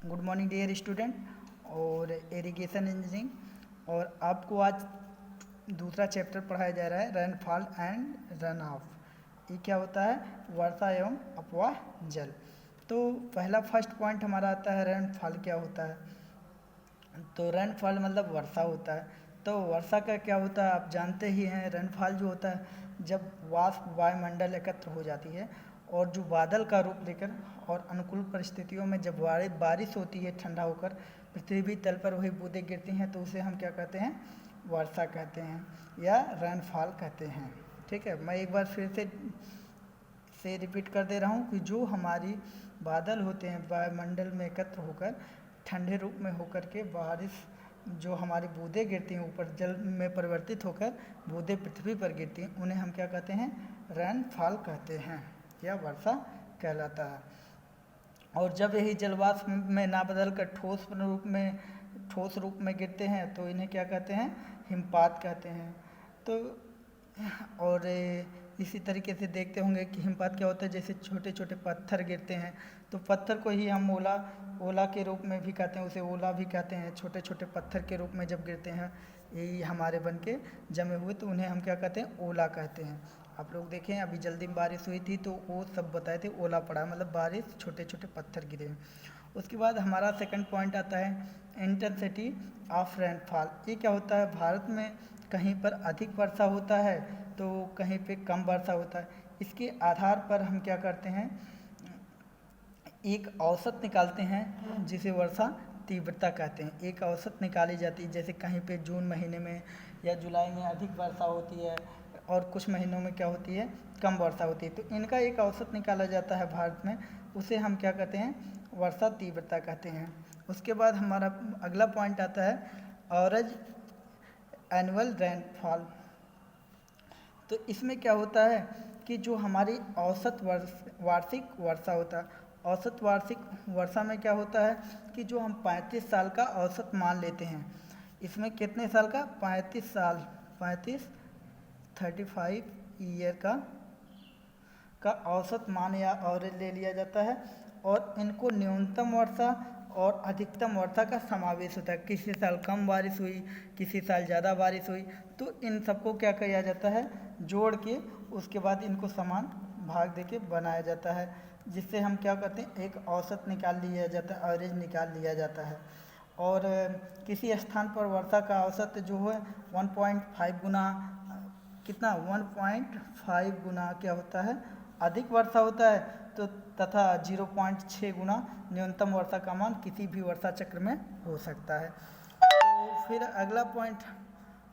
Good morning dear student और irrigation engineering. और आपको आज दूसरा चैप्टर पढ़ाया जा रहा है रेनफॉल एंड रन ऑफ। ये क्या होता है? वर्षा एवं अपवाह जल। तो पहला फर्स्ट पॉइंट हमारा आता है रेनफॉल क्या होता है। तो रेनफॉल मतलब वर्षा होता है। तो वर्षा का क्या होता है आप जानते ही हैं। रेनफॉल जो होता है जब वाष्प वायुमंडल एकत्र हो जाती है और जो बादल का रूप लेकर और अनुकूल परिस्थितियों में जब बारिश होती है ठंडा होकर पृथ्वी तल पर वही बूंदें गिरती हैं तो उसे हम क्या कहते हैं? वर्षा कहते हैं या रेनफॉल कहते हैं। ठीक है, मैं एक बार फिर से रिपीट कर दे रहा हूँ कि जो हमारी बादल होते हैं वायुमंडल में एकत्र होकर ठंडे रूप में होकर के बारिश जो हमारी बूंदें गिरती हैं ऊपर जल में परिवर्तित होकर बूंदें पृथ्वी पर गिरती हैं उन्हें हम क्या कहते हैं? रेनफॉल कहते हैं या वर्षा कहलाता है। और जब यही जलवाष्प में ना बदल कर ठोस रूप में गिरते हैं तो इन्हें क्या कहते हैं? हिमपात कहते हैं। तो और इसी तरीके से देखते होंगे कि हिमपात क्या होता है। जैसे छोटे छोटे पत्थर गिरते हैं तो पत्थर को ही हम ओला के रूप में भी कहते हैं, उसे ओला भी कहते हैं। छोटे छोटे पत्थर के रूप में जब गिरते हैं यही हमारे बन के जमे हुए तो उन्हें हम क्या कहते हैं? ओला कहते हैं। आप लोग देखें अभी जल्दी में बारिश हुई थी तो वो सब बताए थे ओला पड़ा मतलब बारिश छोटे छोटे पत्थर गिरे। उसके बाद हमारा सेकंड पॉइंट आता है इंटेंसिटी ऑफ रेनफॉल। ये क्या होता है? भारत में कहीं पर अधिक वर्षा होता है तो कहीं पे कम वर्षा होता है। इसके आधार पर हम क्या करते हैं? एक औसत निकालते हैं जिसे वर्षा तीव्रता कहते हैं। एक औसत निकाली जाती है जैसे कहीं पे जून महीने में या जुलाई में अधिक वर्षा होती है और कुछ महीनों में क्या होती है? कम वर्षा होती है। तो इनका एक औसत निकाला जाता है भारत में, उसे हम क्या कहते हैं? वर्षा तीव्रता कहते हैं। उसके बाद हमारा अगला पॉइंट आता है एवरेज एनुअल रेनफॉल। तो इसमें क्या होता है कि जो हमारी औसत वार्षिक वर्षा होता है। औसत वार्षिक वर्षा में क्या होता है कि जो हम 35 साल का औसत मान लेते हैं। इसमें कितने साल का? 35 साल, 35 ईयर का औसत मान या एवरेज ले लिया जाता है। और इनको न्यूनतम वर्षा और अधिकतम वर्षा का समावेश होता है। किसी साल कम बारिश हुई, किसी साल ज़्यादा बारिश हुई, तो इन सबको क्या किया जाता है? जोड़ के उसके बाद इनको समान भाग देके बनाया जाता है, जिससे हम क्या करते हैं? एक औसत निकाल लिया जाता है, एवरेज निकाल लिया जाता है। और किसी स्थान पर वर्षा का औसत जो है 1.5 गुना कितना? 1.5 गुना क्या होता है? अधिक वर्षा होता है। तो तथा 0.6 गुना न्यूनतम वर्षा का मान किसी भी वर्षा चक्र में हो सकता है। तो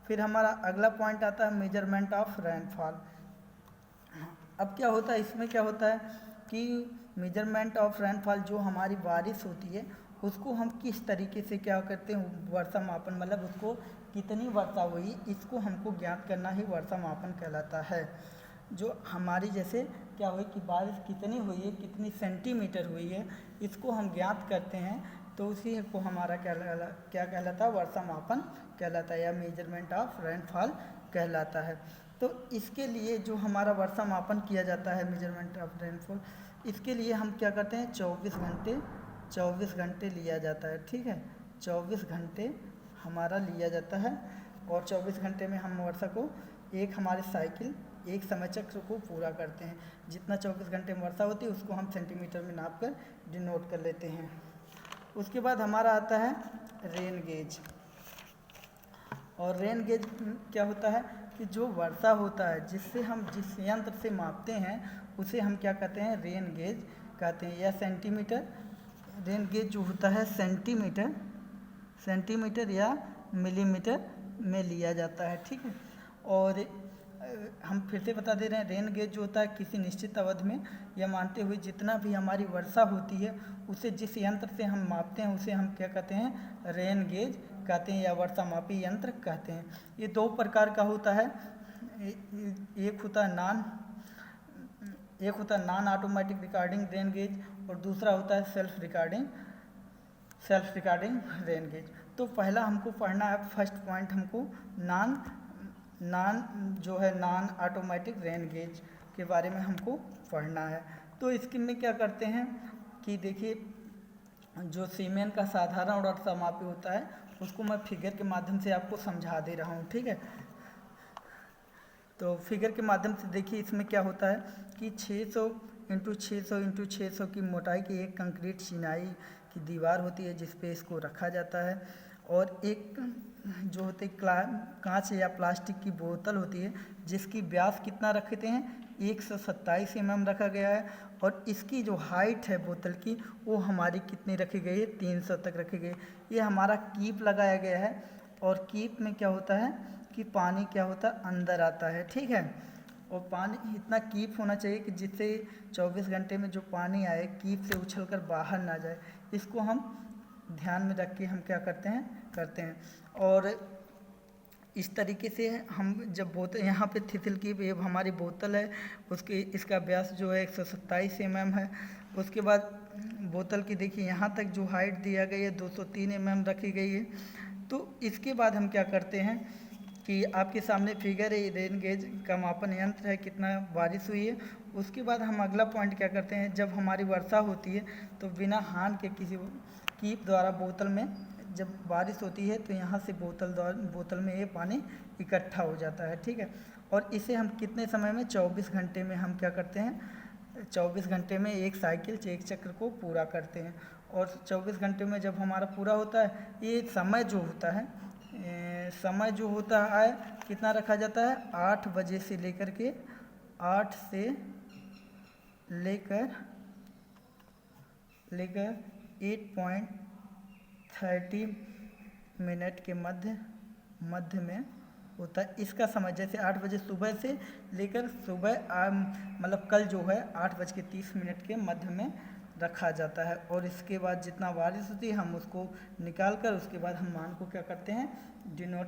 फिर हमारा अगला पॉइंट आता है मेजरमेंट ऑफ रेनफॉल। अब क्या होता है इसमें? क्या होता है कि मेजरमेंट ऑफ रेनफॉल जो हमारी बारिश होती है उसको हम किस तरीके से क्या करते हैं? वर्षा मापन मतलब उसको कितनी वर्षा हुई इसको हमको ज्ञात करना ही वर्षा मापन कहलाता है। जो हमारी जैसे क्या हुई कि बारिश कितनी हुई है, कितनी सेंटीमीटर हुई है, इसको हम ज्ञात करते हैं तो उसी को हमारा क्या कहलाता है? वर्षा मापन कहलाता है या मेजरमेंट ऑफ रेनफॉल कहलाता है। तो इसके लिए जो हमारा वर्षा मापन किया जाता है मेजरमेंट ऑफ रेनफॉल, इसके लिए हम क्या करते हैं? 24 घंटे लिया जाता है। ठीक है, 24 घंटे हमारा लिया जाता है और 24 घंटे में हम वर्षा को एक हमारे साइकिल एक समय चक्र को पूरा करते हैं। जितना 24 घंटे में वर्षा होती है उसको हम सेंटीमीटर में नाप कर डिनोट कर लेते हैं। उसके बाद हमारा आता है रेन गेज। और रेन गेज क्या होता है कि जो वर्षा होता है जिससे हम जिस यंत्र से मापते हैं उसे हम क्या कहते हैं? रेन गेज कहते हैं या सेंटीमीटर। रेन गेज जो होता है सेंटीमीटर या मिलीमीटर में लिया जाता है। ठीक है, और हम फिर से बता दे रहे हैं रेन गेज जो होता है किसी निश्चित अवधि में यह मानते हुए जितना भी हमारी वर्षा होती है उसे जिस यंत्र से हम मापते हैं उसे हम क्या कहते हैं? रेन गेज कहते हैं या वर्षा मापी यंत्र कहते हैं। ये दो प्रकार का होता है। एक होता है non automatic recording rain gauge और दूसरा होता है सेल्फ रिकॉर्डिंग रेन गेज। तो पहला हमको पढ़ना है, फर्स्ट पॉइंट हमको नॉन ऑटोमेटिक रेन गेज के बारे में हमको पढ़ना है। तो इसके में क्या करते हैं कि देखिए जो सीमेन का साधारण और समापी होता है उसको मैं फिगर के माध्यम से आपको समझा दे रहा हूँ, ठीक है। तो फिगर के माध्यम से देखिए इसमें क्या होता है कि 600 इंटू 600 की मोटाई की एक कंक्रीट चिनाई की दीवार होती है जिस पे इसको रखा जाता है, और एक जो होते कांच या प्लास्टिक की बोतल होती है जिसकी व्यास कितना रखते हैं 127 mm रखा गया है, और इसकी जो हाइट है बोतल की वो हमारी कितनी रखी गई है 300 तक रखी गई। ये हमारा कीप लगाया गया है, और कीप में क्या होता है कि पानी क्या होता है अंदर आता है, ठीक है। और पानी इतना कीप होना चाहिए कि जिससे 24 घंटे में जो पानी आए कीप से उछलकर बाहर ना जाए। इसको हम ध्यान में रख के हम क्या करते हैं। और इस तरीके से हम जब बोतल यहाँ पे थिथिल की ये हमारी बोतल है उसकी इसका व्यास जो है 127 mm है। उसके बाद बोतल की देखिए यहाँ तक जो हाइट दिया गई है 203 mm रखी गई है। तो इसके बाद हम क्या करते हैं कि आपके सामने फिगर है, रेन गेज का मापन यंत्र है, कितना बारिश हुई है। उसके बाद हम अगला पॉइंट क्या करते हैं, जब हमारी वर्षा होती है तो बिना हान के किसी कीप द्वारा बोतल में जब बारिश होती है तो यहाँ से बोतल में ये पानी इकट्ठा हो जाता है, ठीक है। और इसे हम कितने समय में 24 घंटे में हम क्या करते हैं 24 घंटे में एक साइकिल एक चक्र को पूरा करते हैं। और 24 घंटे में जब हमारा पूरा होता है ये समय जो होता है कितना रखा जाता है 8 बजे से लेकर के 8 से लेकर 8.30 मिनट के मध्य में होता है इसका समय। जैसे 8 बजे सुबह से लेकर सुबह मतलब कल जो है 8:30 के मध्य में रखा जाता है। और इसके बाद जितना बारिश होती है हम उसको निकाल कर उसके बाद हम मान को क्या करते हैं डिनोट